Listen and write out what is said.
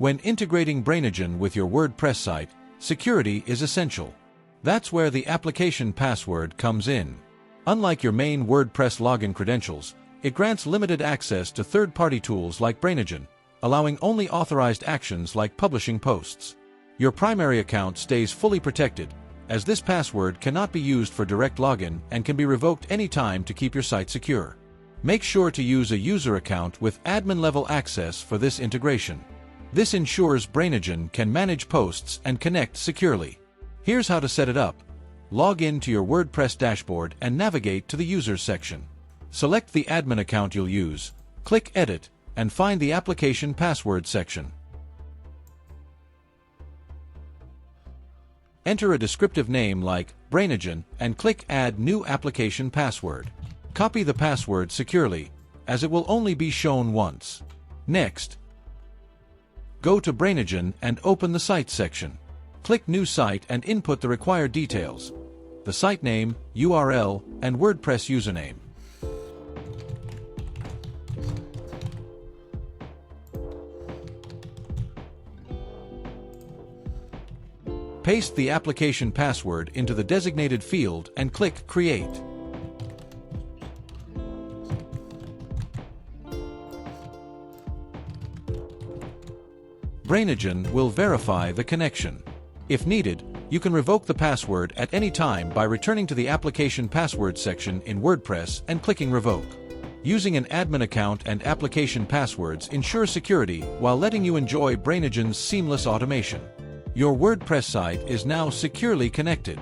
When integrating Brainigen with your WordPress site, security is essential. That's where the application password comes in. Unlike your main WordPress login credentials, it grants limited access to third-party tools like Brainigen, allowing only authorized actions like publishing posts. Your primary account stays fully protected, as this password cannot be used for direct login and can be revoked anytime to keep your site secure. Make sure to use a user account with admin-level access for this integration. This ensures Brainigen can manage posts and connect securely. Here's how to set it up. Log in to your WordPress dashboard and navigate to the Users section. Select the admin account you'll use, click Edit, and find the Application Password section. Enter a descriptive name like Brainigen and click Add New Application Password. Copy the password securely, as it will only be shown once. Next, go to Brainigen and open the Site section. Click New Site and input the required details: the site name, URL, and WordPress username. Paste the application password into the designated field and click Create. Brainigen will verify the connection. If needed, you can revoke the password at any time by returning to the Application Password section in WordPress and clicking Revoke. Using an admin account and application passwords ensures security while letting you enjoy Brainigen's seamless automation. Your WordPress site is now securely connected.